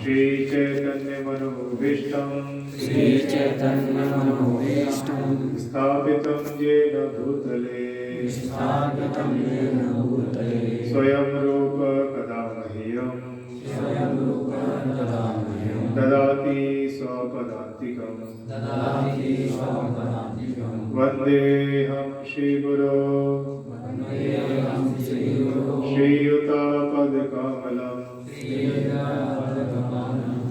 श्री चैतन्य मनोभीष्टं स्थापितं येन भूतले स्वयं रूप कदा मह्यं ददाति स्वपदान्तिकं वन्देऽहं श्रीगुरो श्रीयुतापदकमलं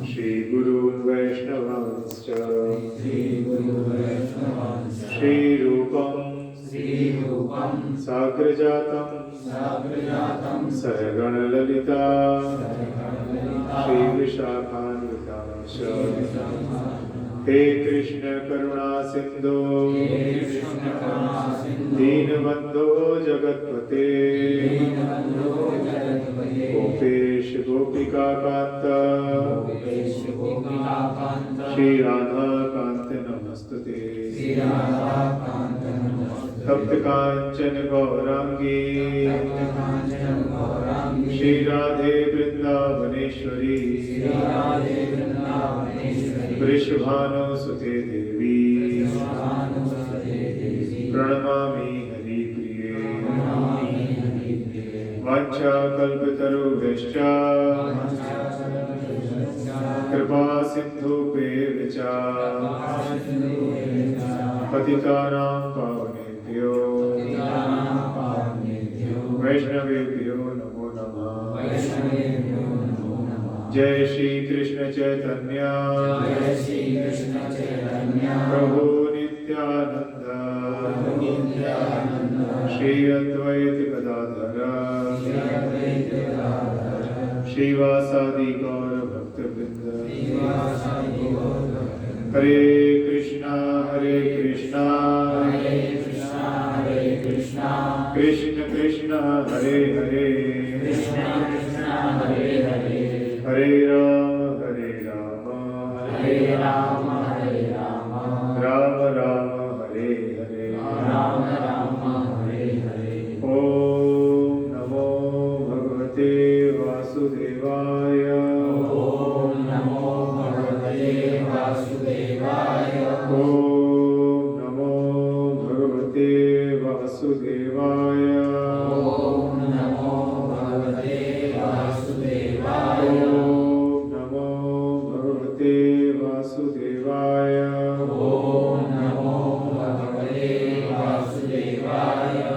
श्रीगुरून् वैष्णवांश्च श्रीरूपं साग्रजातं सहगणललिता श्रीविशाखान्वितांश्च हे कृष्ण करुणा सिंधु दीनबंधो जगत्पते गोपेश गोपिका कांत श्री राधा कांत नमस्तुते तप्त कांचन गौरांगी श्री राधे वृंदावनेश्वरी वृषभानुसुते देवी प्रणमामि हरिप्रिये वाञ्छाकल्पतरुभ्यश्च कृपा सिन्धुभ्येव च पतितानां पावनेभ्यो वैष्णवेभ्यो नमो नमः। जय श्री कृष्ण चैतन्य प्रभु नित्यानंद श्री अद्वैत गदाधर श्रीवासादि गौर भक्तवृंद। हरे कृष्णा कृष्ण कृष्ण हरे हरे हरे राम राम राम हरे हरे। ओम नमो भगवते वासुदेवाय। ओम नमो भगवते वासुदेवाय।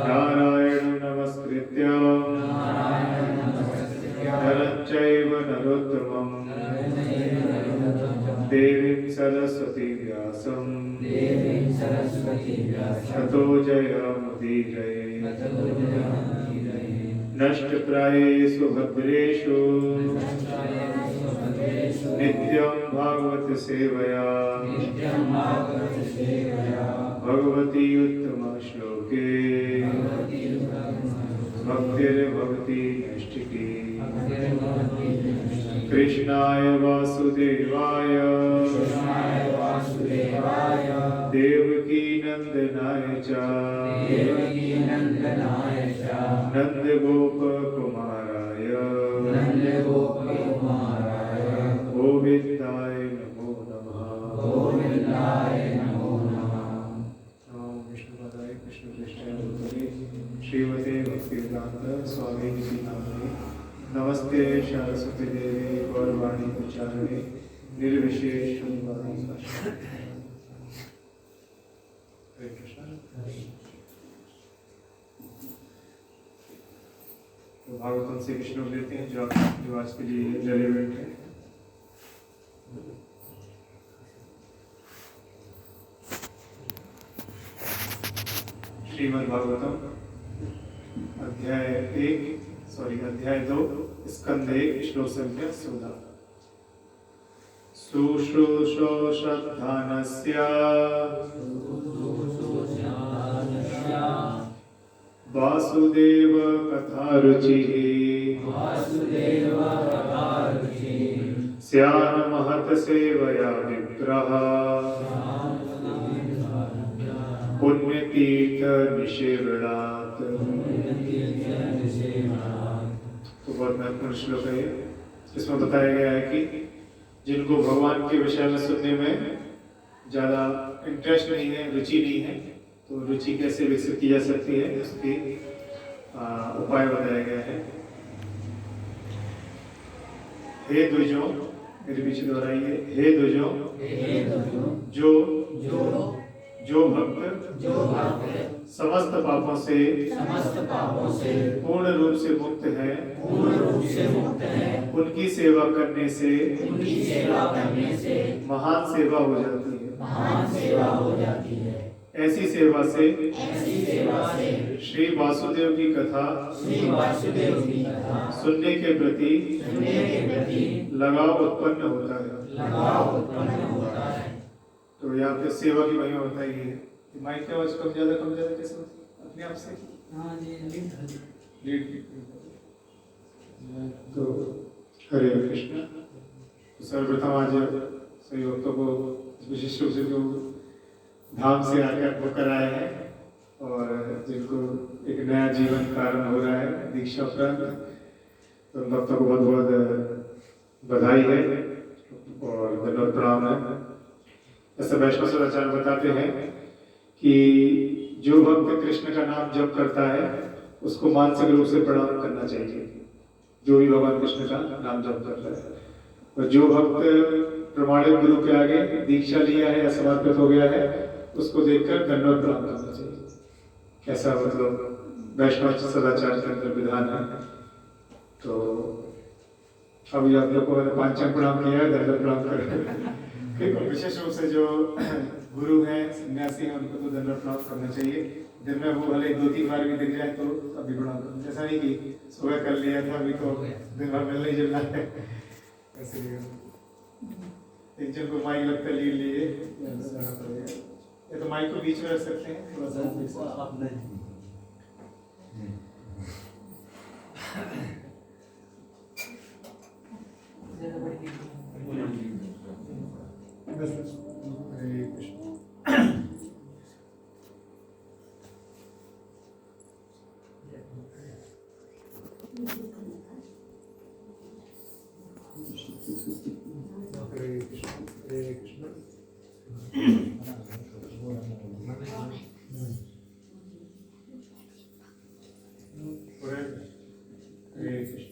नारायण नमस्कृत्य नरं चैव नरोत्तमं देवीं सरस्वतीं व्यासं ततो जयमुदीरये। नष्टप्रायेषु भद्रेषु नित्यं भागवत सेवया भगवती उत्तम श्लोके भक्तिर्भवति नैष्ठिकी। कृष्णाय वासुदेवाय देवकी नंदनाय च नंदगोप कुमाराय गोविंदाय नमो नमः। नमो विष्णुपदाय कृष्णपृष्ठाय भूतले श्रीमते भक्तिवेदांत स्वामी नामिने नमस्ते सरस्वती देवी गौरवाणी प्रचारिणे निर्विशेष शून्यवादी। हरे कृष्ण। तो भागवतम से कृष्ण लेते हैं जो आज के लिए रेलेवेंट है। श्रीमद् भागवतम अध्याय 2 स्कंध 1 श्लोक संख्या 16। शुश्रूषो श्रद्धानस्य वासुदेव कथारुचिः स्यान् महत सेवया विप्रः पुण्यतीर्थ निषेवणात्। तो बहुत महत्वपूर्ण श्लोक है। इसमें बताया गया है कि जिनको भगवान के विषय में सुनने में ज़्यादा इंटरेस्ट नहीं है, रुचि नहीं है, तो रुचि कैसे विकसित की जा सकती है उसके उपाय बताया गया है। हे द्विजों, मेरे पीछे दोहराइए, हे द्विजों, जो भक्त समस्त पापों से पूर्ण रूप से मुक्त है, उनकी सेवा करने से महान सेवा हो जाती है। ऐसी सेवा से श्री वासुदेव की कथा सुनने के प्रति लगाव उत्पन्न होता है। तो यहाँ पे सेवा की महिमा बताई गई है। माइक की आवाज कम ज्यादा कैसे होती है अपने आप से? हाँ जी, लीड। तो हरे कृष्ण। तो सर्वप्रथम आज सभी भक्तों को विशिष्ट रूप से जो धाम से आकर होकर आए हैं और जिनको एक नया जीवन कारण हो रहा है दीक्षा उपरांत, तो भक्तों को बहुत बहुत बधाई है और धन्यवाद प्रणाम है। ऐसा वैष्णव सदाचार्य बताते हैं कि जो भक्त कृष्ण का नाम जप करता है उसको मानसिक रूप से प्रणाम करना चाहिए, जो भी भगवान कृष्ण का नाम जप करता है। और जो भक्त प्रमाणित गुरु के आगे दीक्षा लिया है या समर्पित हो गया है उसको देखकर धन्यवाद प्रणाम करना चाहिए। ऐसा मतलब वैष्णव सदाचार के अंदर विधान है। तो अभी आप लोग को मैंने पांचम प्रणाम किया है, धन्यवाद प्रणाम कर विशेष रूप से जो गुरु हैं, सन्यासी हैं, उनको तो दंडवत प्रणाम करना चाहिए। दिन में वो भले 2-3 बार भी दिख जाए तो अभी प्रणाम करना, ऐसा नहीं कि सुबह कर लिया था अभी तो दिन भर मिलने ही जुलना है। ऐसे एक जन को माइक लगता लीड लिए या तो माइक को बीच में रख सकते हैं थोड़ा सा। हरे कृष्ण। हरे कृष्ण।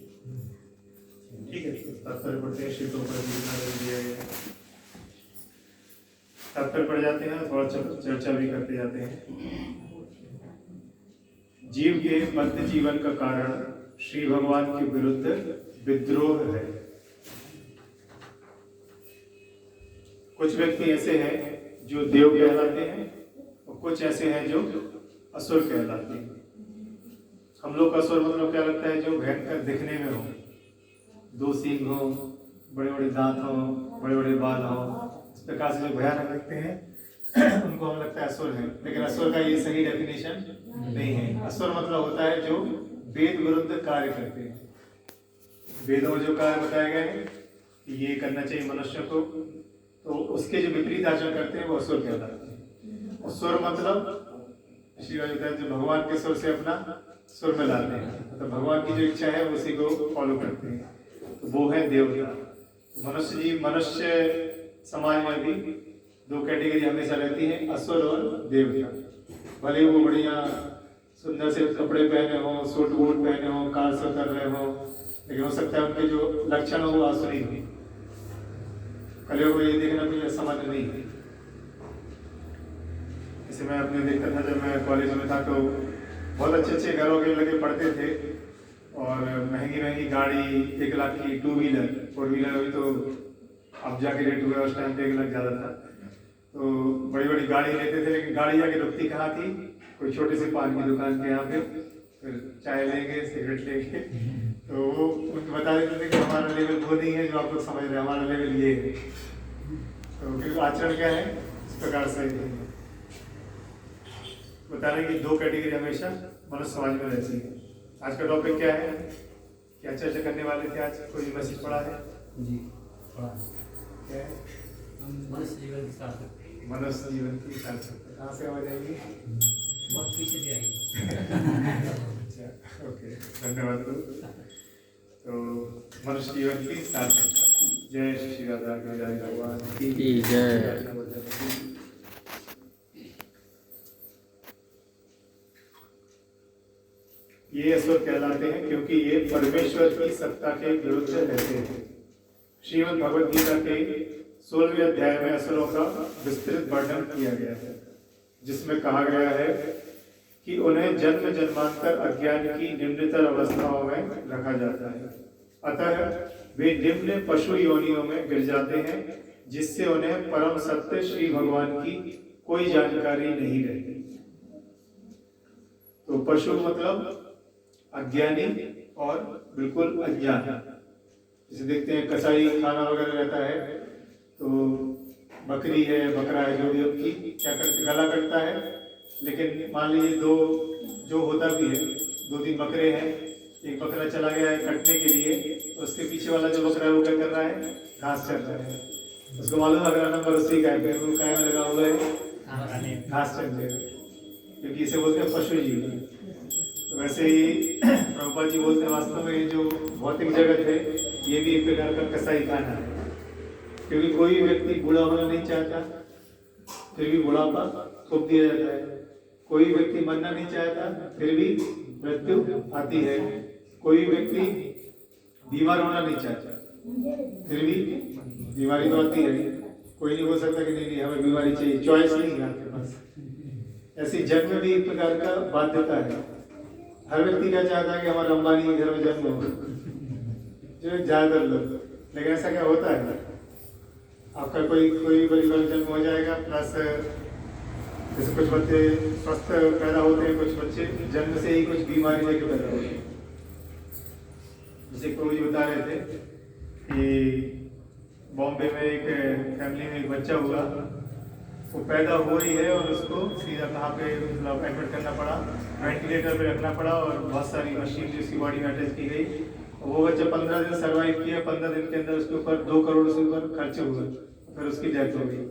ठीक है, तात्पर्य पढ़ते हैं। शीतों पर दिया गया है, तात्पर्य पढ़ जाते हैं, थोड़ा चर्चा भी करते जाते हैं। जीव के बद्ध जीवन का कारण श्री भगवान के विरुद्ध विद्रोह है। कुछ व्यक्ति ऐसे हैं जो देव कहलाते हैं और कुछ ऐसे हैं जो असुर कहलाते हैं। हम लोग का असुर मतलब क्या लगता है? जो भयंकर दिखने में हो, 2 सींग हो, बड़े बड़े दांत हो, बड़े बड़े बाल हो, इस प्रकार से जो भयानक दिखते हैं उनको हम लगता है असुर है। लेकिन असुर का ये सही डेफिनेशन नहीं है। असुर मतलब होता है जो वेद विरुद्ध कार्य करते हैं। वेदों में जो कार्य बताए गए हैं कि ये करना चाहिए मनुष्य को, तो उसके जो विपरीत आचरण करते हैं वो असुर कहलाते हैं। असुर मतलब जो भगवान के सुर से अपना सुर में लाते हैं, तो भगवान की जो इच्छा है उसी को फॉलो करते हैं, तो वो है देवता। मनुष्य समाज में भी 2 कैटेगरी हमेशा रहती है, असुर और देवता। भले वो बढ़िया सुंदर से कपड़े पहने हो, सूट वूट पहने हो, कार से उतर रहे हो, लेकिन हो सकता है उनके जो लक्षण हो वो आसुरी हो। कलियुग को ये देखना कोई सामान्य नहीं है। जैसे मैं अपने देखता था, जब मैं कॉलेज में था तो बहुत अच्छे घरों के लगे पढ़ते थे और महंगी गाड़ी, 1 लाख की 2 व्हीलर, 4 व्हीलर अभी तो अब जाके रेट हुआ, उस टाइम पे 1 लाख ज़्यादा था। तो बड़ी गाड़ी लेते थे, लेकिन गाड़ी जाके रुकती कहाँ थी? कोई छोटे से पान की दुकान के यहाँ पे, फिर चाय लेंगे, सिगरेट लेंगे। तो वो उनको बता देते थे कि हमारा लेवल वो नहीं है जो आप लोग समझ रहे हैं, हमारा लेवल ये है। तो फिर आचरण क्या है इस प्रकार से बता रहे कि 2 कैटेगरी हमेशा मनुष्य समाज में रहती है। आज का टॉपिक क्या है, क्या चर्चा करने वाले थे आज? कोई मैसेज पढ़ा है जी? पढ़ा क्या है? मनुष्य जीवन की सार्थकता। मनुष्य जीवन की सार्थकता कहाँ से आवाज आएगी? बहुत पीछे से आएगी। अच्छा, ओके, धन्यवाद। तो मनुष्य जीवन की सार्थकता जय श्री राधा गिरिराज भगवान की जय। ये असुर कहलाते हैं क्योंकि ये परमेश्वर की सत्ता के विरुद्ध रहते हैं। श्रीमद् भगवद गीता के 16वें अध्याय में असुरों का विस्तृत वर्णन किया गया है, जिसमें कहा गया है कि उन्हें जन्म जन्मांतर अज्ञान की निम्नतर अवस्थाओं में रखा जाता है, अतः वे निम्न पशु योनियों में गिर जाते हैं, जिससे उन्हें परम सत्य श्री भगवान की कोई जानकारी नहीं रहती। तो पशु मतलब अज्ञानी और बिल्कुल अज्ञान। जैसे देखते हैं कसाई खाना वगैरह रहता है, तो बकरी है, बकरा है, जो भी उसकी क्या करते, गला कटता है। लेकिन मान लीजिए दो जो होता भी है, 2-3 बकरे हैं, एक बकरा चला गया है कटने के लिए, तो उसके पीछे वाला जो बकरा है वो क्या कर रहा है, घास चल रहा है। उसको मालूम अगला नंबर उसी का है, वो काय में लगा हुआ है, घास चल रहा है, क्योंकि इसे बोलते हैं पशु जीव। तो वैसे ही प्रभुपाद जी बोलते हैं वास्तव में ये जो भौतिक जगत है ये भी एक प्रकार का कसाई खाना है, क्योंकि कोई व्यक्ति बूढ़ा होना नहीं चाहता, फिर भी बुढ़ापा थोप दिया जाता है। कोई व्यक्ति मरना नहीं चाहता, फिर भी मृत्यु आती है। कोई व्यक्ति बीमार होना नहीं चाहता, फिर भी बीमारी तो आती है। कोई नहीं बोल सकता कि नहीं हमें बीमारी चाहिए, चॉइस नहीं है आपके पास। ऐसी जन्म भी एक प्रकार का बाध्यता है। हर व्यक्ति क्या चाहता है कि हमारा अंबानी के घर में जन्म हो, जो ज्यादातर लोग। लेकिन ऐसा क्या होता है, आपका कोई परिवार में जन्म हो जाएगा, प्लस जैसे कुछ बच्चे स्वस्थ पैदा होते हैं, कुछ बच्चे जन्म से ही कुछ बीमारी लेके पैदा होते हैं। जैसे कोई बता रहे थे कि बॉम्बे में एक फैमिली में एक बच्चा हुआ, वो पैदा हो रही है और उसको सीधा कहाँ पे मतलब एडमिट करना पड़ा, वेंटिलेटर पे रखना पड़ा और बहुत सारी मशीन उसकी बॉडी में अटैच की गई। वो बच्चा 15 दिन सर्वाइव किया। 15 दिन के अंदर उसके ऊपर 2 करोड़ से ऊपर खर्चे हुए, फिर उसकी डेथ हो गई।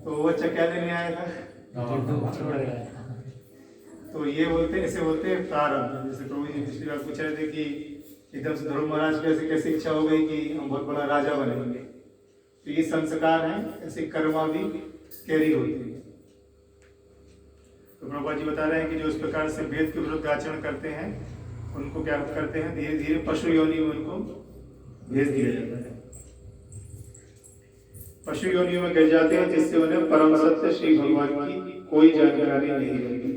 तो वो बच्चा क्या लेने आया था, तो ये बोलते ऐसे बोलते हैं प्रारब्ध। जैसे प्रभु जी पिछली बार पूछ रहे थे कि एकदम से ध्रुव महाराज की ऐसी कैसी इच्छा हो गई कि हम बहुत बड़ा राजा बनेंगे। तो ये संस्कार हैं, ऐसे कर्मा भी कैरी होती है। तो प्रभुपाद जी बता रहे हैं कि जो इस प्रकार से वेद के विरुद्ध आचरण करते हैं, उनको क्या करते हैं, धीरे धीरे पशु योनि में उनको भेज दिया जाता है। पशु योनियों में गिर जाते हैं, जिससे उन्हें परम सत्य श्री भगवान की कोई जानकारी नहीं रहती।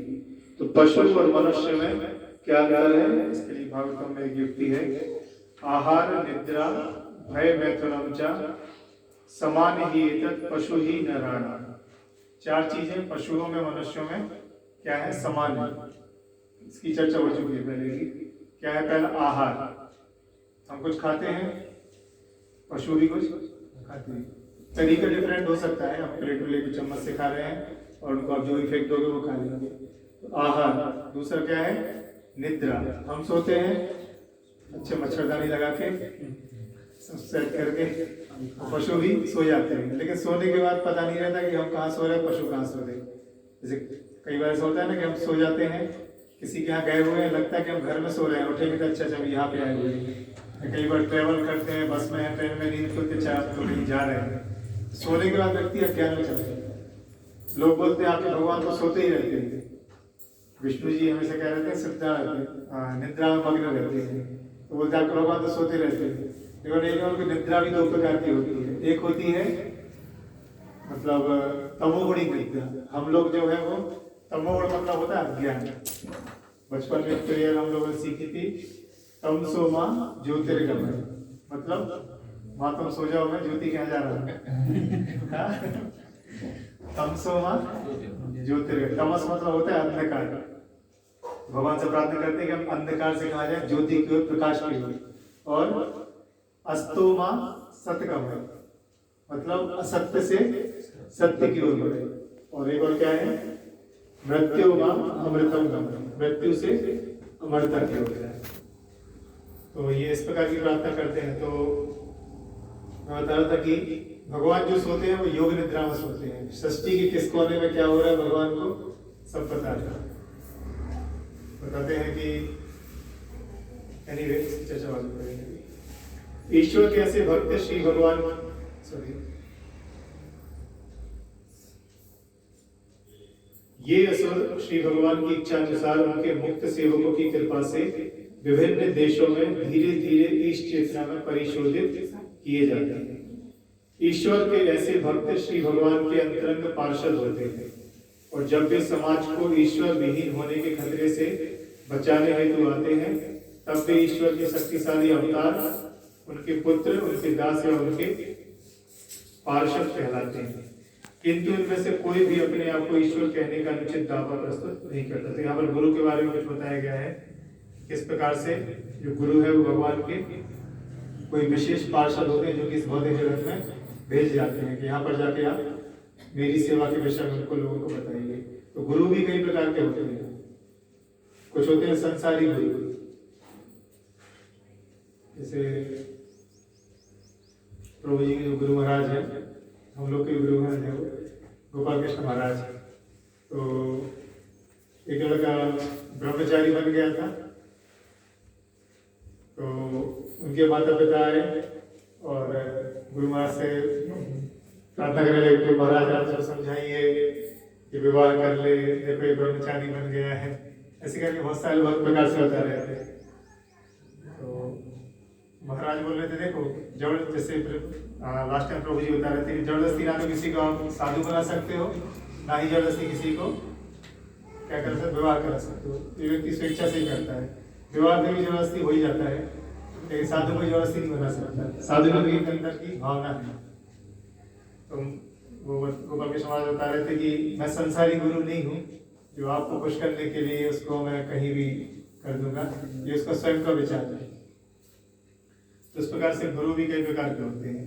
तो पशु और मनुष्य में क्या अंतर है, इसके लिए भागवतम में एक युक्ति है, आहार निद्रा भय मैथुनम च समान ही एतत् पशु ही नराणां। 4 चीजें पशुओं में मनुष्यों में क्या है, समान है। इसकी चर्चा हो चुकी है पहले की। क्या है, पहला आहार, हम कुछ खाते हैं, पशु भी कुछ खाते हैं। तरीका डिफरेंट हो सकता है, हम प्लेट में लेकर चम्मच से खा रहे हैं और उनको आप जो इफेक्ट दोगे वो खा लेंगे। तो आहार। दूसरा क्या है, निद्रा, हम सोते हैं अच्छे मच्छरदानी लगा के सेट करके, पशु भी सो जाते हैं, लेकिन सोने के बाद पता नहीं रहता कि हम कहाँ सो रहे हैं, पशु कहाँ सो रहे हैं। जैसे कई बार ऐसा होता है ना कि हम सो जाते हैं, किसी के यहाँ गए हुए हैं, लगता है कि हम घर में सो रहे हैं, उठेंगे तो अच्छा हम यहाँ पे आए हुए हैं। कई बार ट्रेवल करते हैं, बस में, ट्रेन में, नींद खुलते चाहे आप कहीं जा रहे हैं, सोने के बाद व्यक्ति अज्ञान में चलते हैं। लोग बोलते हैं आपके भगवान तो सोते ही रहते हैं। विष्णु जी हमेशा कह रहे थे सिद्धा निद्रा में मग्न रहते हैं, तो बोलते आपके भगवान तो सोते रहते हैं। लेकिन उनकी निद्रा भी 2 प्रकार की होती है। एक होती है मतलब तमोगुणी निद्रा। हम लोग जो है वो तमोगुण मतलब होता है अज्ञान। बचपन में क्लियर हम लोगों ने सीखी थी, तमसो मां ज्योतिर्गमय, मतलब माँ तुम सो जाओ, मैं ज्योति कहाँ जा रहा हूँ। तमसो मां ज्योतिर्गमय, तमस मतलब होता है अंधकार। भगवान से प्रार्थना करते हैं कि हम अंधकार से कहाँ जाए, ज्योति की ओर, प्रकाश की ओर। और अस्तो मां सतगमय, मतलब असत्य से सत्य की ओर बढ़े। और एक और क्या है, मृत्यु मां अमृतम गमय, मृत्यु से अमरता की ओर जाए। तो ये इस प्रकार की प्रार्थना करते हैं। तो मैं बता रहा था कि भगवान जो सोते हैं वो योग निद्रा में सोते हैं। सृष्टि के किस कोने में क्या हो रहा है भगवान को सब पता है। बताते हैं कि एनीवे चर्चा बात करेंगे। ईश्वर के ऐसे भक्त श्री भगवान ये असुर श्री भगवान की इच्छा अनुसार उनके मुक्त सेवकों की कृपा से विभिन्न देशों में धीरे धीरे ईश चेतना में परिशोधित किए जाते हैं। ईश्वर के ऐसे भक्त श्री भगवान के अंतरंग पार्षद होते हैं और जब वे समाज को ईश्वर विहीन होने के खतरे से बचाने हेतु आते हैं तब वे ईश्वर के शक्तिशाली अवतार, उनके पुत्र, उनके दास या उनके पार्षद कहलाते हैं। किंतु इनमें से कोई भी अपने आप को ईश्वर कहने का अनुचित दावा प्रस्तुत नहीं करता। तो यहाँ पर गुरु के बारे में कुछ बताया गया है, किस प्रकार से जो गुरु है वो भगवान के कोई विशेष पार्षद होते हैं जो कि इस भौतिक जगत में भेज जाते हैं कि यहाँ पर जाके आप मेरी सेवा के विषय में उनको लोगों को बताइए। तो गुरु भी कई प्रकार के होते हैं। कुछ होते हैं संसारी गुरु, जैसे प्रभु जी के जो गुरु महाराज है, हम लोग के गुरु महाराज है वो गोपाल कृष्ण महाराज। तो एक लड़का ब्रह्मचारी बन गया था, तो उनके माता पिता आए और गुरु महाराज से प्रार्थना करने लगे कि महाराज आप सब समझाइए कि विवाह कर ले, देखो ये ब्रह्मचारी बन गया है। ऐसे करके बहुत सारे बहुत प्रकार से बता रहे थे। तो महाराज बोल रहे थे देखो जबरदस्त, जैसे लास्ट टाइम प्रभु जी बता रहे थे कि जबरदस्ती ना तो किसी को आप साधु बना सकते हो, ना ही जबरदस्ती किसी को क्या कर सकते विवाह करा सकते हो। ये व्यक्ति स्वेच्छा से ही करता है। विवाह में भी जबरदस्ती हो ही जाता है, लेकिन साधु को जबरदस्ती नहीं बना सकता। साधु में भी एक अंदर की भावना है। तो वो गोपाल कृष्ण महाराज बता रहे थे कि मैं संसारी गुरु नहीं हूँ जो आपको खुश करने के लिए उसको मैं कहीं भी कर दूंगा, ये उसका स्वयं का विचार है। तो इस प्रकार से गुरु भी कई प्रकार के होते हैं।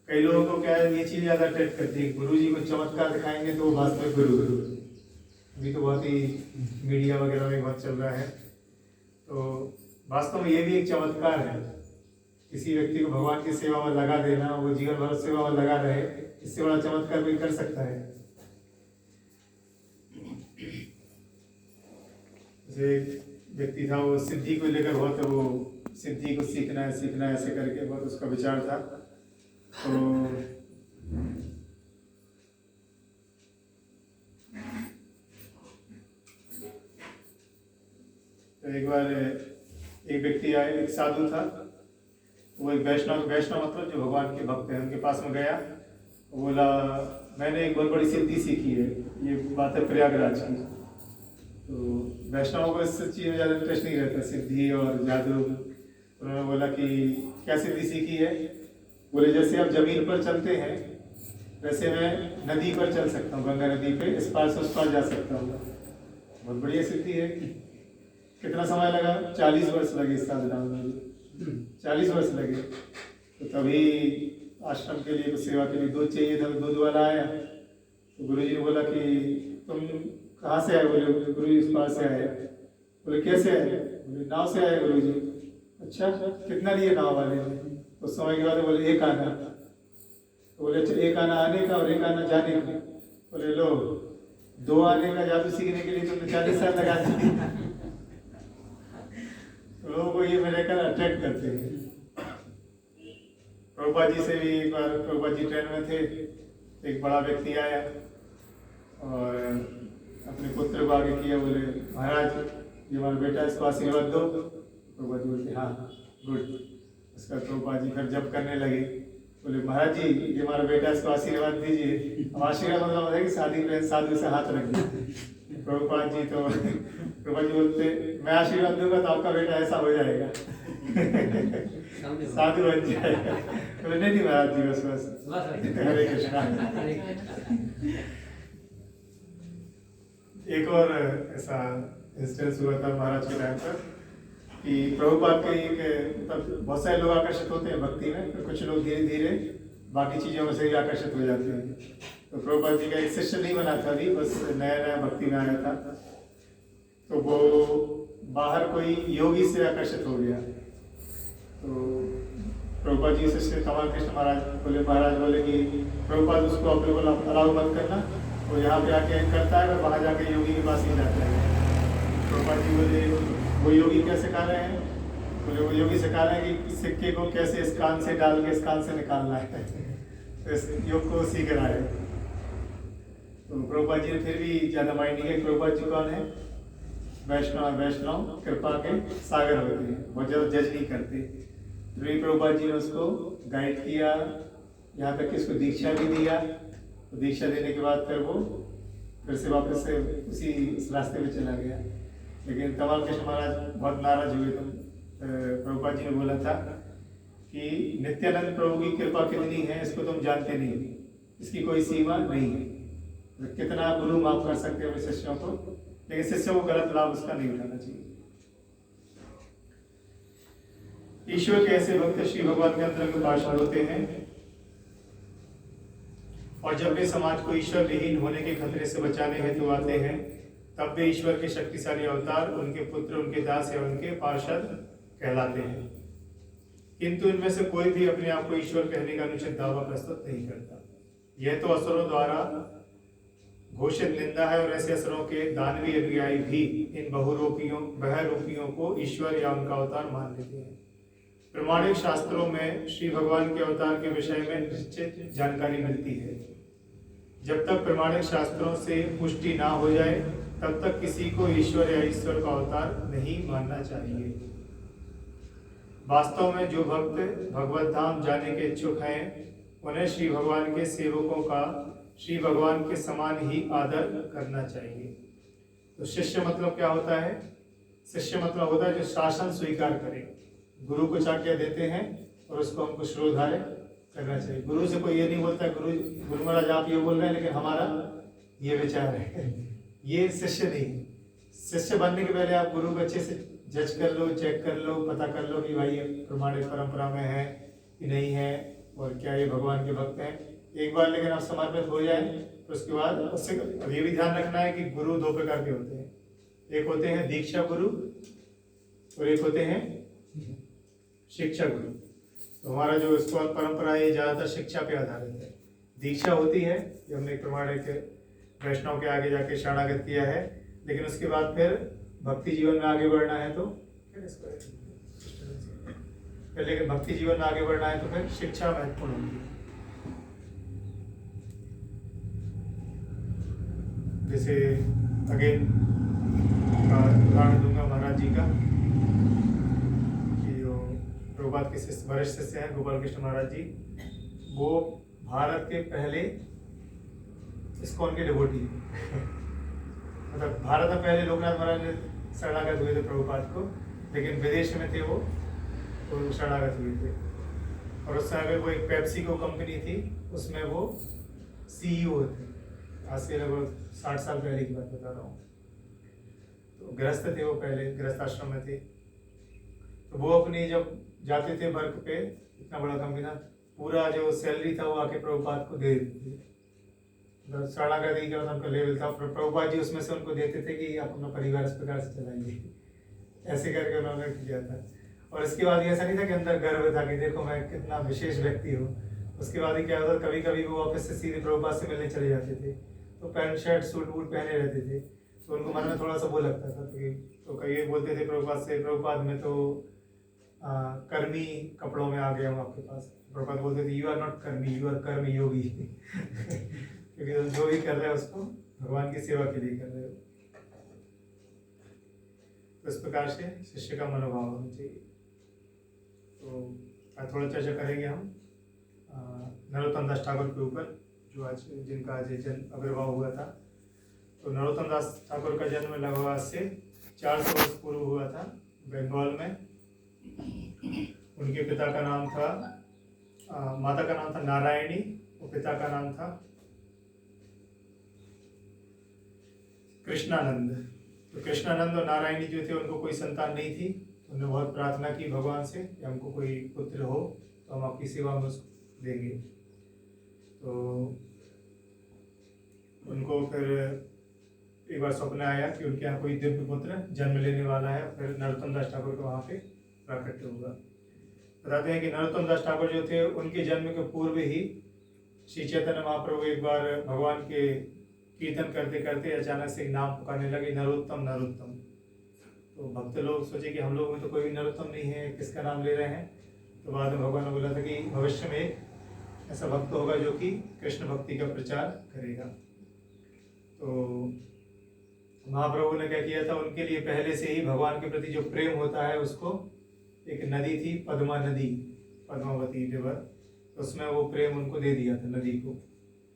कई लोगों को क्या है, ये चीज ज्यादा अट्रैक्ट करती है, गुरु जी को चमत्कार दिखाएंगे तो वो वास्तविक गुरु। अभी तो बहुत ही मीडिया वगैरह में बहुत चल रहा है। तो वास्तव में ये भी एक चमत्कार है। किसी व्यक्ति को भगवान की सेवा में लगा देना, वो जीवन भर सेवा में लगा रहे, इससे बड़ा चमत्कार कोई कर सकता है। जैसे व्यक्ति था, वो सिद्धि को लेकर बहुत, वो सिद्धि को सीखना है ऐसे करके बहुत उसका विचार था। तो एक बार एक व्यक्ति आया, एक साधु था, वो एक वैष्णव मतलब जो भगवान के भक्त हैं उनके पास में गया। बोला मैंने एक बहुत बड़ी सिद्धि सीखी है। ये बात है प्रयागराज की। तो वैष्णवों को इस चीज़ में ज़्यादा इंटरेस्ट नहीं रहता, सिद्धि और जादू। उन्होंने बोला कि क्या सिद्धि सीखी है? बोले जैसे आप जमीन पर चलते हैं वैसे मैं नदी पर चल सकता हूँ, गंगा नदी पे इस पार से उस पार जा सकता हूँ। बहुत बढ़िया सिद्धि है। कितना समय लगा? 40 वर्ष लगे इस साधना में। 40 वर्ष लगे। तो तभी आश्रम के लिए, सेवा के लिए दूध चाहिए था, दूध वाला आया। तो गुरु जी ने बोला कि तुम कहाँ से आए? बोले गुरु जी इस पार से आए। बोले कैसे आए? बोले नाव से आए गुरु जी। अच्छा, कितना लिए नाव वाले ने? उस समय के बाद बोले एक आना। तो बोले अच्छा, एक आना आने का और एक आना जाने का। बोले लो, 2 आने का जादू सीखने के लिए तुमने 40 साल लगा दिए। लोगों को ये मेरे ख्याल अट्रैक्ट करते हैं। प्रभुपाद जी से भी एक बार, प्रभुपाद जी ट्रेन में थे, एक बड़ा व्यक्ति आया और अपने पुत्र को आगे किया। बोले महाराज ये हमारा बेटा, इसको आशीर्वाद दो। प्रभुपाद जी बोलते हाँ गुड। उसका प्रभुपाद जी फिर जप करने लगे। बोले महाराज जी ये हमारा बेटा, इसको आशीर्वाद दीजिए। अब आशीर्वाद मतलब है कि साधु से हाथ रख दिए। प्रभुपाद जी तो प्रभुपाद जी बोलते मैं आशीर्वाद दूंगा तो आपका बेटा ऐसा हो जाएगा, साधु बन जाएगा। बोले नहीं महाराज जी बस हरे कृष्णा। एक और ऐसा इंसिडेंस हुआ था महाराज के टाइम पर कि प्रभुपाद के एक, मतलब बहुत सारे लोग आकर्षित होते हैं भक्ति में, फिर कुछ लोग धीरे धीरे बाकी चीज़ों में से भी आकर्षित हो जाते हैं। तो प्रभुपाद जी का एक शिष्य नहीं बना था अभी, बस नया नया भक्ति में आया था। तो वो बाहर कोई योगी से आकर्षित हो गया। तो प्रभुपाद जी शिष्य कमल कृष्ण महाराज बोले कि प्रभुपाद उसको अपने को अलाउ मत करना, वो यहाँ पे आके करता है और वहाँ जाके योगी के पास ही जाता है। प्रभुपाद जी बोले वो योगी क्या सिखा रहे हैं? मुझे वो योगी सिखा रहे हैं कि सिक्के को कैसे इस कान से डाल के इस कान से निकालना है। तो इस योग को सीख रहा है। तो प्रभुपाद जी ने फिर भी ज़्यादा माइंड नहीं है। प्रभुपाद जी कौन है? वैष्णव कृपा के सागर होते हैं, बहुत ज़्यादा जज नहीं करते। फिर प्रभुपाद जी ने उसको गाइड किया, यहाँ तक कि उसको दीक्षा भी दिया। तो दीक्षा देने के बाद फिर वो फिर से वापस से उसी इस रास्ते में चला गया। लेकिन तमाम कृष्ण महाराज बहुत नाराज हुए। तो प्रभुपाद जी ने बोला था कि नित्यानंद प्रभु की कृपा कितनी है इसको तुम जानते नहीं, इसकी कोई सीमा नहीं है। तो कितना गुरु माफ कर सकते हैं अपने शिष्यों को, लेकिन शिष्यों को गलत लाभ उसका नहीं उठाना चाहिए। ईश्वर के ऐसे भक्त श्री भगवान के अंतरंग पार्षद होते हैं, और जब वे समाज को ईश्वर विहीन होने के खतरे से बचाने हेतु आते हैं, तब वे ईश्वर के शक्तिशाली अवतार, उनके पुत्र, उनके दास या उनके पार्षद कहलाते हैं। किंतु इनमें से कोई भी अपने आप को ईश्वर कहने का अनुचित दावा प्रस्तुत नहीं करता। यह तो असुरों द्वारा घोषित निंदा है, और ऐसे असुरों के दानवी अनुयायी भी इन बहरूपियों को ईश्वर या उनका अवतार मान लेते हैं। प्रमाणिक शास्त्रों में श्री भगवान के अवतार के विषय में निश्चित जानकारी मिलती है। जब तक प्रमाणिक शास्त्रों से पुष्टि ना हो जाए, तब तक किसी को ईश्वर या ईश्वर का अवतार नहीं मानना चाहिए। वास्तव में जो भक्त भगवत धाम जाने के इच्छुक हैं, उन्हें श्री भगवान के सेवकों का श्री भगवान के समान ही आदर करना चाहिए। तो शिष्य मतलब क्या होता है? शिष्य मतलब होता है जो शासन स्वीकार करे। गुरु को आज्ञा देते हैं और उसको हमको श्रोधार्य करना चाहिए। गुरु से कोई ये नहीं बोलता गुरु महाराज आप ये बोल रहे हैं लेकिन हमारा ये विचार है, ये शिष्य नहीं। शिष्य बनने के पहले आप गुरु को अच्छे से जज कर लो, चेक कर लो, पता कर लो कि भाई ये प्रमाणिक परंपरा में है कि नहीं है, और क्या ये भगवान के भक्त हैं। एक बार लेकिन आप समर्पित हो जाए तो उसके बाद उससे ये भी ध्यान रखना है कि गुरु दो प्रकार के होते हैं। एक होते हैं दीक्षा गुरु और एक होते हैं शिक्षा गुरु। तो हमारा जो स्कॉल परंपरा है ज़्यादातर शिक्षा पे आधारित है। दीक्षा होती है कि हमने प्रमाणिक वैष्णव के आगे जाके शरणागत किया है, लेकिन उसके बाद फिर भक्ति जीवन में आगे बढ़ना है तो फिर लेकिन भक्ति जीवन में आगे बढ़ना है तो फिर शिक्षा महत्वपूर्ण होगी। जैसे अगेन उदाहरण दूंगा महाराज जी का, प्रभुपाद के वरिष्ठ शिष्य हैं गोपाल कृष्ण महाराज जी। वो भारत के पहले इस्कॉन के डिवोटी मतलब भारत में पहले लोकनाथ महाराज ने शरणागत हुए थे प्रभुपाद को, लेकिन विदेश में थे वो तो शरणागत हुए थे। और उस समय वो एक पेप्सिको कंपनी थी, उसमें वो CEO थे। आज से लगभग 60 साल पहले की बात बता रहा हूँ। तो गृहस्थ थे वो, पहले गृहस्थ आश्रम में थे। तो वो अपनी जब जाते थे वर्क पे, इतना बड़ा कंपनी था, पूरा जो सैलरी था वो आके प्रभुपाद को दे देते थे। शरणागति का उनका लेवल था, प्रभुपाद जी उसमें से उनको देते थे कि आप अपना परिवार इस प्रकार से चलाइए। ऐसे करके उन्होंने किया था। और इसके बाद ऐसा नहीं था कि अंदर गर्व था कि देखो मैं कितना विशेष व्यक्ति हूँ। उसके बाद ही क्या होता, कभी कभी वो ऑफिस से सीधे प्रभुपाद से मिलने चले जाते थे, तो पैंट शर्ट सूट वूट पहने रहते थे। तो उनको मन में थोड़ा सा वो लगता था तो कई बोलते थे प्रभुपाद से, प्रभुपाद में तो कर्मी कपड़ों में आ गया हूँ आपके पास। प्रभुपाद बोलते थे यू आर नॉट कर्मी, यू आर कर्म योगी क्योंकि जो भी कर रहे हैं उसको भगवान की सेवा के लिए कर रहे हो। तो इस प्रकार से शिष्य का मनोभाव होना चाहिए। तो आज थोड़ा चर्चा करेंगे हम नरोत्तम दास ठाकुर के ऊपर, जो आज जिनका आज जन्म आविर्भाव हुआ था। तो नरोत्तम दास ठाकुर का जन्म लगभग आज से 400 वर्ष पूर्व हुआ था बंगाल में। उनके पिता का नाम था माता का नाम था नारायणी और पिता का नाम था कृष्णानंद। तो कृष्णानंद और नारायणी जो थे उनको कोई संतान नहीं थी। उन्होंने बहुत प्रार्थना की भगवान से कि हमको कोई पुत्र हो तो हम आपकी सेवा में उसको देंगे। तो उनको फिर एक बार स्वप्न आया कि उनके यहाँ कोई दिव्य पुत्र जन्म लेने वाला है। फिर नरोत्तम दास ठाकुर को वहाँ पे प्राकट्य होगा। बताते हैं कि नरोत्तम दास ठाकुर जो थे उनके जन्म के पूर्व ही श्री चैतन्य महाप्रभु एक बार भगवान के कीर्तन करते करते अचानक से एक नाम पुकारने लगे, नरोत्तम नरोत्तम। तो भक्त लोग सोचे कि हम लोग में तो कोई भी नरोत्तम नहीं है, किसका नाम ले रहे हैं। तो बाद में भगवान ने बोला था कि भविष्य में एक ऐसा भक्त होगा जो कि कृष्ण भक्ति का प्रचार करेगा। तो महाप्रभु ने क्या किया था, उनके लिए पहले से ही भगवान के प्रति जो प्रेम होता है उसको, एक नदी थी पद्मा नदी, पद्मावती रिवर, तो उसमें वो प्रेम उनको दे दिया था नदी को।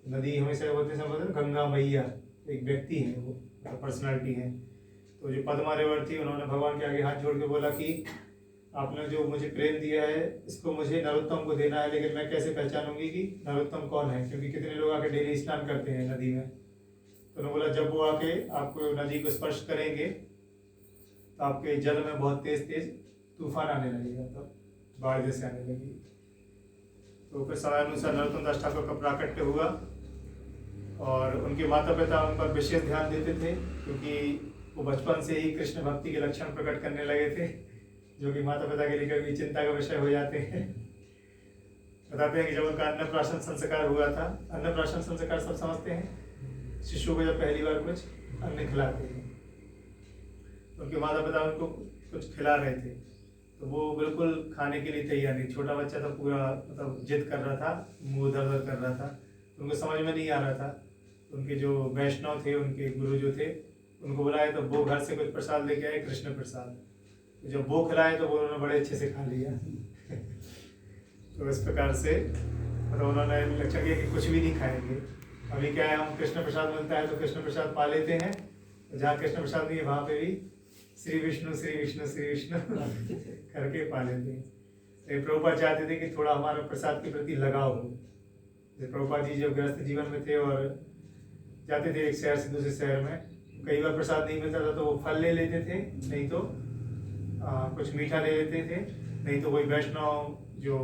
नदी हमेशा बोलते हैं गंगा मैया, एक व्यक्ति है वो, पर्सनालिटी है। तो जो पद्मा रिवर थी, उन्होंने भगवान के आगे हाथ जोड़ के बोला कि आपने जो मुझे प्रेम दिया है इसको मुझे नरोत्तम को देना है, लेकिन मैं कैसे पहचानूंगी कि नरोत्तम कौन है, क्योंकि कितने लोग आके डेली स्नान करते हैं नदी में। तो उन्होंने बोला जब वो आके आपको नदी को स्पर्श करेंगे तो आपके जल में बहुत तेज तेज तूफान आने लगेगा, तब बाढ़ जैसे आने लगेगी। तो फिर समयानुसार नरोत्तम दास ठाकुर का प्राकट्य हुआ और उनके माता पिता उन पर विशेष ध्यान देते थे, क्योंकि वो बचपन से ही कृष्ण भक्ति के लक्षण प्रकट करने लगे थे, जो कि माता पिता के लिए कभी चिंता का विषय हो जाते हैं। बताते हैं कि जब उनका अन्नप्राशन संस्कार हुआ था, अन्नप्राशन संस्कार सब समझते हैं, शिशु को जब पहली बार कुछ अन्न खिलाते हैं, तो उनके माता पिता उनको कुछ खिला रहे थे, तो वो बिल्कुल खाने के लिए तैयार नहीं। छोटा बच्चा था, पूरा मतलब जिद कर रहा था, मुंह दर दर कर रहा था, तो उनको समझ में नहीं आ रहा था। उनके जो वैष्णव थे, उनके गुरु जो थे, उनको बुलाए तो वो घर से कुछ प्रसाद लेके आए, कृष्ण प्रसाद। तो जब वो खिलाए तो वो उन्होंने बड़े अच्छे से खा लिया। तो इस प्रकार से मतलब उन्होंने लक्ष्य किया कि कुछ भी नहीं खाएंगे। अभी क्या है, हम कृष्ण प्रसाद मिलता है तो कृष्ण प्रसाद पा लेते हैं, तो जहाँ कृष्ण प्रसाद नहीं है वहाँ पे भी श्री विष्णु श्री विष्णु श्री विष्णु करके पा लेते हैं। तो प्रभुपाद चाहते थे कि थोड़ा हमारा प्रसाद के प्रति लगाव हो। जैसे प्रभुपाद जी जब गृहस्थ जीवन में थे और जाते थे एक शहर से दूसरे शहर में, कई बार प्रसाद नहीं मिलता था तो वो फल ले लेते थे, नहीं तो कुछ मीठा ले लेते थे, नहीं तो कोई वैष्णव जो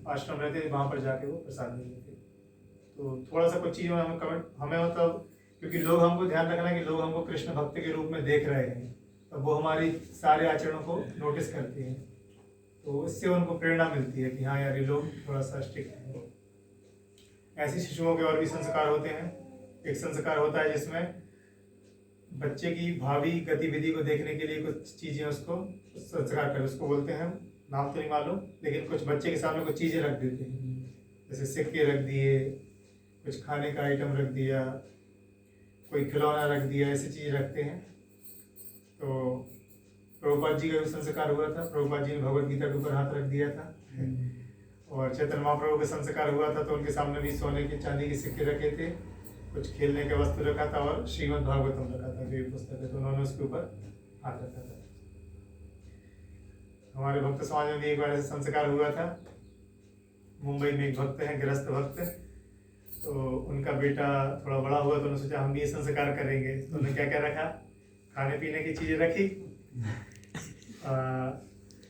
आश्रम रहते थे वहाँ पर जाके वो प्रसाद ले लेते। तो थोड़ा सा कुछ चीज़ों में हमें मतलब, क्योंकि लोग हमको ध्यान रखना कि लोग हमको कृष्ण भक्त के रूप में देख रहे हैं, तो वो हमारी सारे आचरणों को नोटिस करते हैं, तो इससे उनको प्रेरणा मिलती है कि हाँ यार ये लोग थोड़ा सा स्ट्रिक्ट हैं। ऐसे शिशुओं के और भी संस्कार होते हैं। एक संस्कार होता है जिसमें बच्चे की भावी गतिविधि को देखने के लिए कुछ चीज़ें उसको संस्कार कर, उसको बोलते हैं, नाम तो नहीं मालूम, लेकिन कुछ बच्चे के सामने कुछ चीज़ें रख देते हैं, जैसे सिक्के रख दिए, कुछ खाने का आइटम रख दिया, कोई खिलौना रख दिया, ऐसी चीज़ रखते हैं। तो प्रभुपाद जी का भी संस्कार हुआ था, प्रभुपाद जी ने भगवद गीता के ऊपर हाथ रख दिया था। और चैतन्य महाप्रभु का संस्कार हुआ था तो उनके सामने भी सोने के चांदी के सिक्के रखे थे, कुछ खेलने का वस्तु रखा था और श्रीमद् भागवतम रखा था, जो पुस्तक है, तो उन्होंने उसके ऊपर हाथ रखा था। हमारे भक्त समाज में भी एक बार ऐसा संस्कार हुआ था। मुंबई में एक भक्त है, गृहस्थ भक्त, तो उनका बेटा थोड़ा बड़ा हुआ तो उन्होंने सोचा हम भी ये संस्कार करेंगे, तो उन्होंने क्या क्या रखा, खाने पीने की चीजें रखी।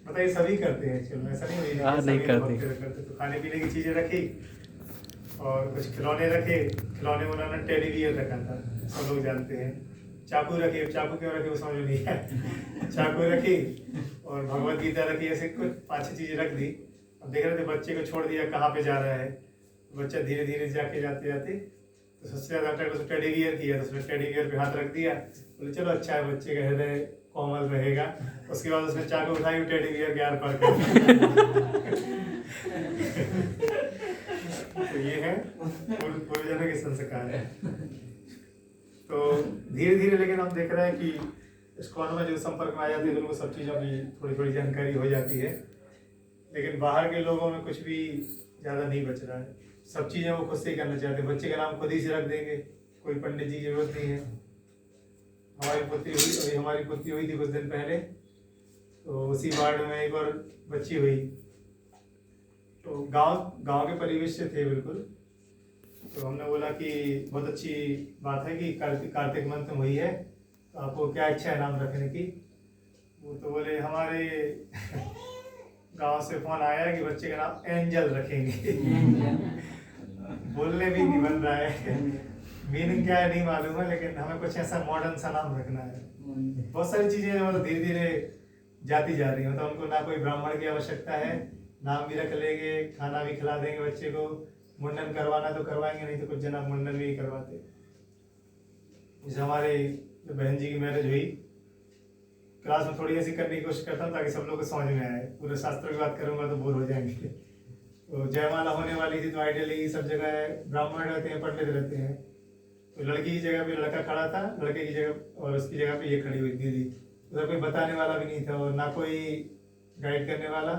बताइए सभी करते हैं, चलो ऐसा नहीं करते, तो खाने पीने की चीजें रखी और कुछ खिलौने रखे। खिलौने में उन्होंने टेडी बियर रखा था, सब लोग जानते हैं। चाकू रखे, चाकू क्यों रखे वो समझ में नहीं आया। चाकू रखी और भगवद गीता रखी, ऐसे कुछ 5-6 चीजें रख दी। अब देख रहे थे बच्चे को छोड़ दिया कहाँ पे जा रहा है, बच्चा धीरे धीरे जाते जाते तो सबसे ज्यादा अटैक उसने टेडी बियर किया, तो उसने टेडी बियर पे हाथ रख दिया, बोले चलो अच्छा है, बच्चे का हृदय कोमल रहेगा। उसके बाद उसने चाकू उठाई, टेडी बियर के आर पार कर। तो ये है पूर्वजनों के संस्कार है। तो धीरे धीरे लेकिन हम देख रहे हैं कि इस्कॉन में जो संपर्क में आ जाती है तो उनको सब चीज़ों की थोड़ी थोड़ी जानकारी हो जाती है, लेकिन बाहर के लोगों में कुछ भी ज़्यादा नहीं बच रहा है। सब चीज़ें वो खुद से ही करना चाहते हैं, बच्चे का नाम खुद ही से रख देंगे, कोई पंडित जी की जरूरत नहीं है। हमारी पुत्री हुई थी कुछ दिन पहले, तो उसी वार्ड में एक और बच्ची हुई, तो गांव के परिवेश से थे बिल्कुल। तो हमने बोला कि बहुत अच्छी बात है कि कार्तिक मंथ में हुई है, तो आपको क्या इच्छा है नाम रखने की। वो तो बोले हमारे गांव से फोन आया है कि बच्चे का नाम एंजल रखेंगे। बोलने भी नहीं बन रहा है, मीनिंग क्या है नहीं मालूम है, लेकिन हमें कुछ ऐसा मॉडर्न सा नाम रखना है। बहुत सारी चीजें मतलब धीरे धीरे जाती जा रही है, मतलब उनको ना कोई ब्राह्मण की आवश्यकता है, नाम भी रख लेंगे, खाना भी खिला देंगे बच्चे को, मुंडन करवाना तो करवाएंगे, नहीं तो कुछ जना मुंडन भी नहीं करवाते। जैसे हमारे बहन जी की मैरिज हुई क्लास में थोड़ी ऐसी करने की कोशिश करता हूँ ताकि सब लोग को समझ में आए। पूरे शास्त्रों की बात करूंगा तो बोर हो जाएंगे। तो जयमाला होने वाली थी तो आइडियली सब जगह ब्राह्मण रहते हैं, पंडित रहते हैं, तो लड़की की जगह पे लड़का खड़ा था, लड़के की जगह और उसकी जगह पे ये खड़ी हुई दीदी। उधर कोई बताने वाला भी नहीं था और ना कोई गाइड करने वाला।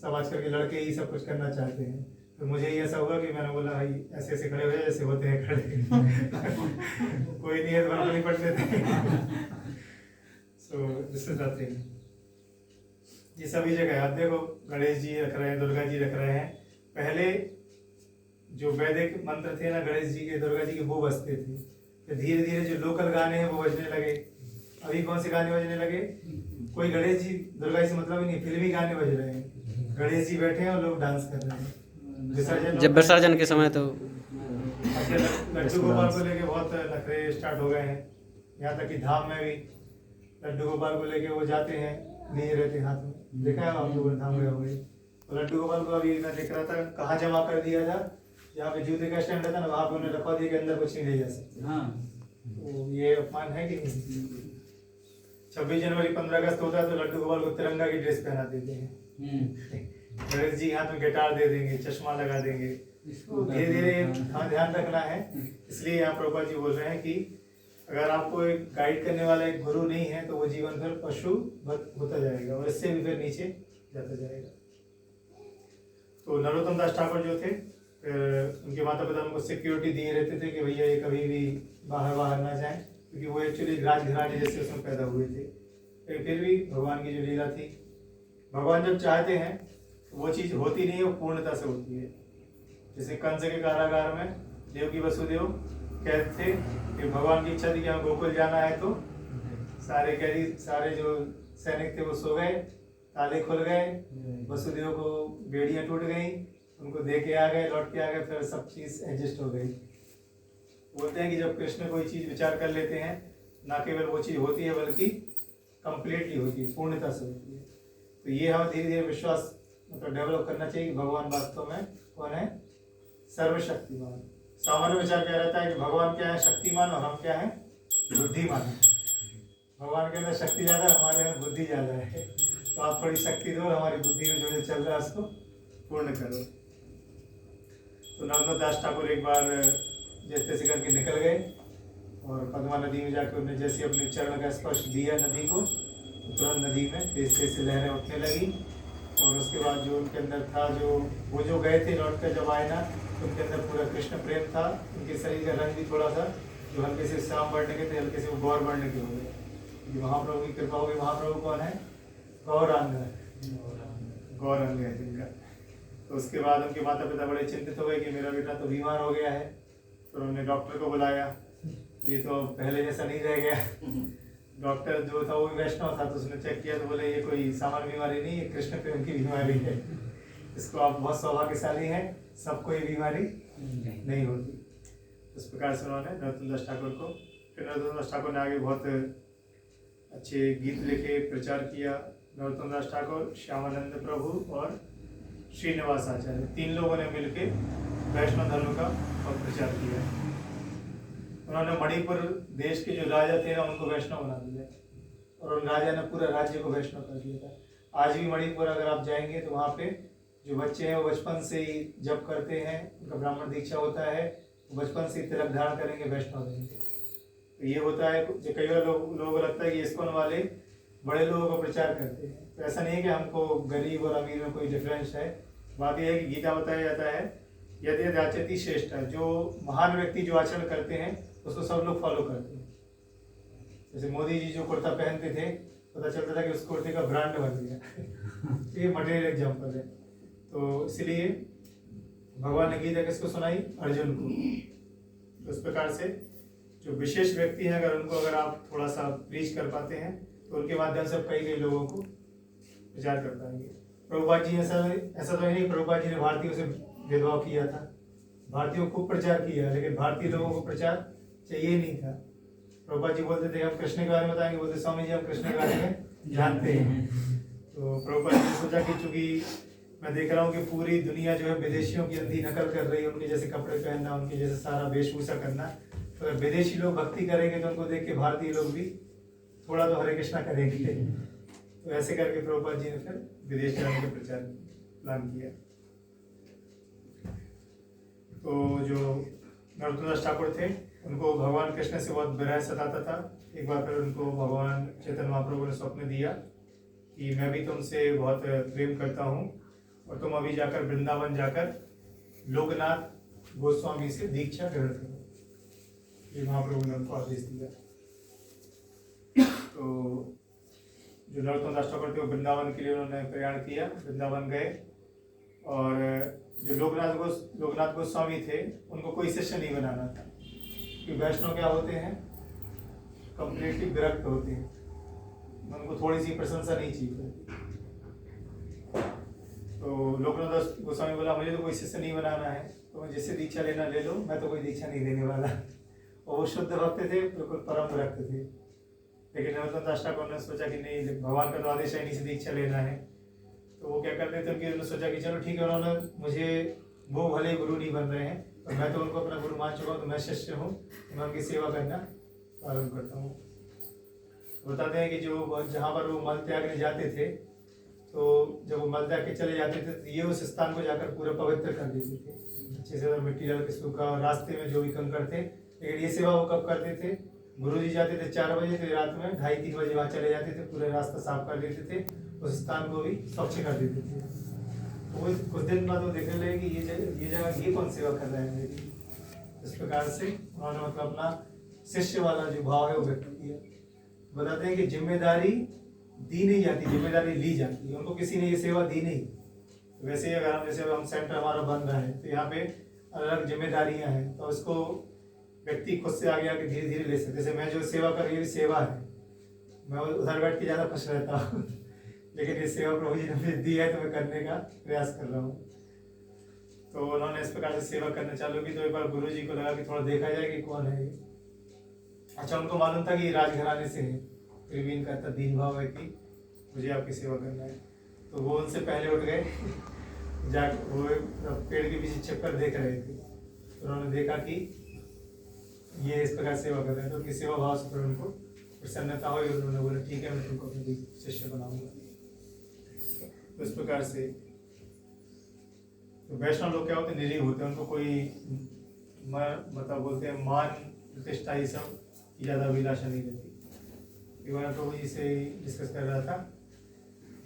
सब आजकल के लड़के ही सब कुछ करना चाहते हैं। तो मुझे ही ऐसा हुआ कि मैंने बोला भाई ऐसे ऐसे खड़े हो जाए जैसे होते हैं खड़े। कोई नहीं है तो बराबर नहीं पढ़ते थे। So this is the thing. ये सभी जगह आप देखो, गणेश जी रख रहे हैं, दुर्गा जी रख रहे हैं। पहले जो वैदिक मंत्र थे ना गणेश जी के, दुर्गा जी के, वो बजते थे। फिर धीरे धीरे जो लोकल गाने हैं वो बजने लगे। अभी कौन से गाने बजने लगे? कोई गणेश जी दुर्गा जी से मतलब ही नहीं, फिल्मी गाने बज रहे हैं। गणेश जी बैठे हैं और लोग डांस कर रहे हैं। विसर्जन जब विसर्जन के समय तो लड्डू गोपाल को लेके बहुत नखरे स्टार्ट हो गए हैं। यहाँ तक कि धाम में भी लड्डू गोपाल को लेके वो जाते हैं, लिए रहते हैं हाथ में। देखा है आप लोगों ने, धाम गए होंगे। तो लड्डू गोपाल को अभी मैं देख रहा था कहाँ जमा कर दिया था, जहाँ पे जूते का स्टैंड रहता ना वहाँ पे उन्हें रखवा दिया कि अंदर कुछ नहीं ले जा सकते। तो ये अपमान है कि नहीं? 26 जनवरी 15 अगस्त होता है तो लड्डू गोपाल को तिरंगा की ड्रेस पहना देते हैं। गणेश जी हाथ में गिटार दे देंगे, चश्मा लगा देंगे। धीरे धीरे हाँ ध्यान रखना है। इसलिए यहाँ प्रभुपाद जी बोल रहे हैं कि अगर आपको एक गाइड करने वाला एक गुरु नहीं है तो वो जीवन भर पशु होता जाएगा और इससे भी फिर नीचे जाता जाएगा। तो नरोत्तम दास ठाकुर जो थे, उनके माता पिता उनको सिक्योरिटी दिए रहते थे कि भैया ये कभी भी बाहर ना जाएं, क्योंकि वो एक्चुअली राजघराने जैसे उसमें पैदा हुए थे। फिर भी भगवान की जो लीला थी, भगवान जब चाहते हैं तो वो चीज़ होती नहीं है, वो पूर्णता से होती है। जैसे कंस के कारागार में देवकी वसुदेव कहते थे कि भगवान की इच्छा थी कि हमें गोकुल जाना है, तो सारे कैदी, सारे जो सैनिक थे वो सो गए, ताले खुल गए, वसुदेव को बेड़ियाँ टूट गई, उनको दे के आ गए, लौट के आ गए, फिर सब चीज़ एडजस्ट हो गई। बोलते हैं कि जब कृष्ण कोई चीज़ विचार कर लेते हैं, ना केवल वो चीज़ होती है बल्कि कंप्लीटली होती है, पूर्णता से होती है। तो ये हमें धीरे धीरे विश्वास मतलब डेवलप करना चाहिए कि भगवान वास्तव में कौन है? सर्वशक्तिमान। सामान्य विचार क्या रहता है कि भगवान क्या है? शक्तिमान, और हम क्या है? बुद्धिमान। भगवान के अंदर शक्ति ज़्यादा है, हमारे अंदर बुद्धि ज़्यादा है। तो आप थोड़ी शक्ति दो, हमारी बुद्धि में जो चल रहा है उसको पूर्ण करो। तो नरोत्तम दास ठाकुर एक बार जैसे तैसे करके निकल गए और पद्मा नदी में जाकर उन्होंने जैसे अपने चरण का स्पर्श दिया नदी को, तो तुरंत नदी में तेज तेज से लहरें उठने लगी। और उसके बाद जो उनके अंदर था, जो वो जो गए थे लौट कर जब आए ना, तो उनके अंदर पूरा कृष्ण प्रेम था। उनके शरीर का रंग भी थोड़ा सा जो हल्के से श्याम वर्ण के थे, हल्के से वो गौर वर्ण के हो गए। महाप्रभु की कृपा होगी। महाप्रभु कौन है? गौरांग, गौरांग है जिनका। तो उसके बाद उनके माता पिता बड़े चिंतित हो गए कि मेरा बेटा तो बीमार हो गया है। तो उन्होंने डॉक्टर को बुलाया, ये तो पहले जैसा नहीं रह गया। डॉक्टर जो था वो भी वैष्णव था, तो उसने चेक किया तो बोले ये कोई सामान्य बीमारी नहीं, ये कृष्ण प्रेम की बीमारी है। इसको आप बहुत सौभाग्यशाली हैं, सबको ये बीमारी नहीं होती। इस प्रकार से उन्होंने नरोत्तम दास ठाकुर को, फिर नरोत्तम दास ठाकुर ने आगे बहुत अच्छे गीत लिखे, प्रचार किया। नरोत्तम दास ठाकुर, श्यामानंद प्रभु और श्रीनिवास आचार्य, 3 लोगों ने मिलकर वैष्णव धर्म का बहुत प्रचार किया। उन्होंने मणिपुर देश के जो राजा थे ना उनको वैष्णव बना दिया, और उन राजा ने पूरा राज्य को वैष्णव कर दिया था। आज भी मणिपुर अगर आप जाएंगे तो वहाँ पे जो बच्चे हैं वो बचपन से ही जप करते हैं, उनका ब्राह्मण दीक्षा होता है, वो बचपन से तिलक धारण करेंगे, वैष्णव बनेंगे। तो ये होता है, जो कई बार लोगों को लगता है कि इस्कॉन वाले बड़े लोगों को प्रचार करते हैं, तो ऐसा नहीं है कि हमको गरीब और अमीर में कोई डिफरेंस है। बात यह है कि गीता बताया जाता है यदि आचरति श्रेष्ठ, जो महान व्यक्ति जो आचरण करते हैं उसको सब लोग फॉलो करते हैं। जैसे मोदी जी जो कुर्ता पहनते थे, पता चलता था कि उस कुर्ते का ब्रांड बन गया। ये मटेरियल एग्जाम्पल है। तो इसलिए भगवान ने गीता किसको सुनाई? अर्जुन को। तो इस प्रकार से जो विशेष व्यक्ति हैं, अगर आप थोड़ा सा रीच कर पाते हैं तो उनके माध्यम से कई लोगों को प्रचार कर पाएंगे। प्रभुपाद जी ऐसा तो नहीं, प्रभुपाद जी ने भारतीयों से भेदभाव किया था, भारतीयों को खूब प्रचार किया, लेकिन भारतीय लोगों को प्रचार चाहिए नहीं था। प्रभुपाद जी बोलते थे हम कृष्ण के बारे में बताएंगे, बोलते स्वामी जी हम कृष्ण के बारे में जानते हैं। तो प्रभुपाद जी ने सोचा कि चूंकि मैं देख रहा हूँ कि पूरी दुनिया जो है विदेशियों की अंधी नकल कर रही है, उनके जैसे कपड़े पहनना, उनके जैसे सारा वेशभूषा करना, तो अगर विदेशी लोग भक्ति करेंगे तो उनको देख के भारतीय लोग भी थोड़ा तो हरे कृष्णा करेंगे। तो ऐसे करके प्रभुपाद जी ने फिर विदेश जाने का प्रचार प्लान किया। तो जो नरोत्तम दास ठाकुर थे उनको भगवान कृष्ण से बहुत विरह सताता था। एक बार फिर उनको भगवान चैतन्य महाप्रभु ने स्वप्न दिया कि मैं भी तुमसे बहुत प्रेम करता हूँ और तुम अभी जाकर वृंदावन जाकर लोकनाथ गोस्वामी से दीक्षा ग्रहण करो। ये महाप्रभु ने उनको आदेश दिया। तो जो नरोत्तम दास ठाकुर थे वो वृंदावन के लिए उन्होंने प्रयाण किया, वृंदावन गए। और जो लोकनाथ गोस्वामी थे उनको कोई शिष्य नहीं बनाना था, कि वैष्णव क्या होते हैं, कंप्लीटली विरक्त होते हैं, उनको थोड़ी सी प्रशंसा नहीं चाहिए। तो लोकनाथ दास गोस्वामी बोला मुझे तो कोई शिष्य नहीं बनाना है, तो जिससे दीक्षा लेना ले लो, मैं तो कोई दीक्षा नहीं देने वाला। और वो शुद्ध भक्त थे, बिल्कुल परम विरक्त थे। लेकिन नरोत्तम दास ठाकुर ने सोचा कि नहीं, भगवान का तो आदेश है इन्हीं से दीक्षा लेना है। तो वो क्या करते थे, उन्होंने सोचा कि चलो ठीक है, उन्होंने मुझे, वो भले गुरु नहीं बन रहे हैं और मैं तो उनको अपना गुरु मान चुका हूँ, तो मैं शिष्य हूँ, तो मैं उनकी सेवा करना प्रारंभ करता हूँ। बताते हैं कि जो जहाँ पर वो मल त्यागने जाते थे, तो जब वो मल त्याग के चले जाते थे तो ये उस स्थान को जाकर पूरा पवित्र कर देते थे, अच्छे से मिट्टी डाल के सूखा, और रास्ते में जो भी कंकड़ थे। लेकिन ये सेवा वो कब करते थे, गुरु जी जाते थे 4 बजे, तो रात में 2:30-3 बजे वहाँ चले जाते थे, पूरा रास्ता साफ कर देते थे, उस स्थान को भी स्वच्छ कर देते थे। तो वो कुछ दिन बाद वो देखने लगे कि ये जगह ये कौन सेवा कर रहा है मेरी। इस प्रकार से उन्होंने मतलब अपना शिष्य वाला जो भाव है वो व्यक्त किया। बताते हैं कि जिम्मेदारी दी नहीं जाती, जिम्मेदारी ली जाती है। उनको किसी ने ये सेवा दी नहीं। तो वैसे ही अगर हम जैसे हम सेंटर हमारा बन रहा है, तो यहाँ पे अलग जिम्मेदारियाँ हैं, तो इसको व्यक्ति खुद से आगे आगे धीरे धीरे ले सकते। जैसे मैं जो सेवा कर रही हूँ सेवा है, मैं उधर बैठ के ज़्यादा खुश रहता हूँ लेकिन ये सेवा प्रभु जी ने मुझे दी है, तो मैं करने का प्रयास कर रहा हूँ। तो उन्होंने इस प्रकार से सेवा करना चालू की। तो एक बार गुरु जी को लगा कि थोड़ा देखा जाए कि कौन है ये। अच्छा, उनको मालूम था कि राजघराने से है, फिर भी इनका इतना दीन भाव है कि मुझे आपकी सेवा करना है। तो वो उनसे पहले उठ गए, वो पेड़ के पीछे छिपकर देख रहे थे। तो उन्होंने देखा कि ये इस प्रकार सेवा कर रहे हैं, तो उनकी सेवा भाव से फिर उनको प्रसन्नता हुई। उन्होंने बोला ठीक है, मैं तुमको अपने शिष्य बनाऊंगा। तो इस प्रकार से तो वैष्णव लोग क्या होते हैं, निरीह होते हैं, उनको कोई मतलब बोलते हैं मान प्रतिष्ठा ये सब ज़्यादा अभिलाषा नहीं रहती। एक बार प्रभु जी से डिस्कस कर रहा था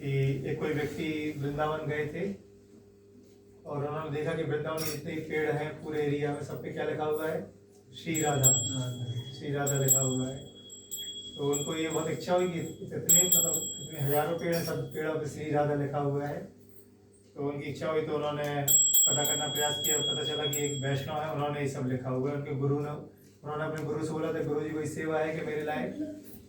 कि एक कोई व्यक्ति वृंदावन गए थे और उन्होंने देखा कि वृंदावन में जितने पेड़ हैं पूरे एरिया में, सब पे क्या लिखा हुआ है, श्री राधा, श्री राधा लिखा हुआ है। तो उनको ये बहुत इच्छा हुई कि इतने मतलब इतने हजारों पेड़ हैं, सब पेड़ों पे श्री राधा लिखा हुआ है। तो उनकी इच्छा हुई, तो उन्होंने पता करना प्रयास किया, पता चला कि एक वैष्णव है, उन्होंने ये सब लिखा हुआ है। उनके गुरु ने, उन्होंने अपने गुरु से बोला था, गुरु जी कोई सेवा है कि मेरे लायक?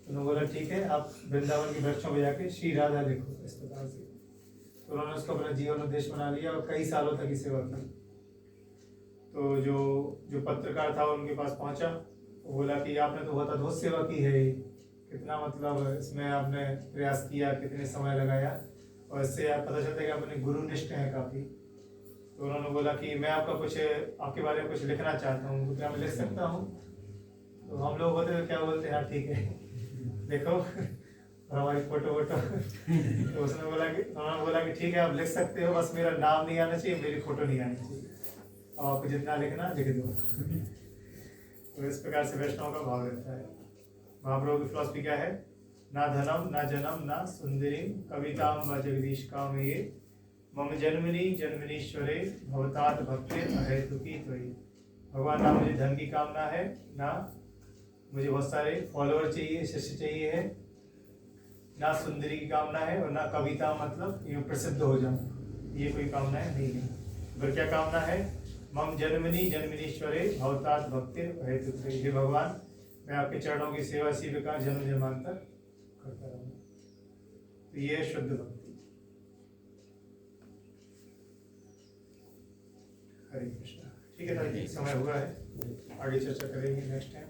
उन्होंने बोला ठीक है, आप वृंदावन के वृक्षों में जाके श्री राधा लिखो, इस प्रकार से। तो उन्होंने उसको अपना जीवन उद्देश्य बना लिया और कई सालों तक की सेवा की। तो जो पत्रकार था उनके पास पहुंचा, वो बोला कि आपने तो बहुत अद्भुत सेवा की है, कितना मतलब इसमें आपने प्रयास किया, कितने समय लगाया, और इससे आप पता चलता है कि आप अपने गुरुनिष्ठ हैं काफ़ी। तो उन्होंने बोला कि मैं आपका कुछ आपके बारे में कुछ लिखना चाहता हूँ, तो क्या मैं लिख सकता हूँ? तो हम लोग होते हैं क्या बोलते हैं, हाँ ठीक है देखो, और हमारी फोटो वोटो तो उसने बोला कि, उन्होंने बोला कि ठीक है आप लिख सकते हो, बस मेरा नाम नहीं आना चाहिए, मेरी फोटो नहीं आनी चाहिए, और आपको जितना लिखना लिख दो। तो इस प्रकार से वैष्णव का भाव रहता है। महाप्रभु की फिलॉसफी क्या है, ना धनम ना जन्म ना सुंदरी कविताम व जगदीश काम ये मम जन्मनि जन्मनीश्वरे भवतात भक्ति अहेतुकी त्वयि। भगवान, ना मुझे धन की कामना है, ना मुझे बहुत सारे फॉलोअर चाहिए, शिष्य चाहिए है, ना सुंदरी की कामना है, और ना कविता मतलब यूँ प्रसिद्ध हो जाऊँ, ये कोई कामना है नहीं। पर क्या कामना है, मम जन्मनि जन्मनीश्वरे भवतात भक्ति अहेतुकी। हे भगवान, मैं आपके चरणों की सेवा इसी प्रकार जन्म जन्मांतर करता रहूँगा। तो ये शुद्ध भक्ति। हरे कृष्णा। ठीक है दादी, समय हुआ है, आगे चर्चा करेंगे नेक्स्ट टाइम।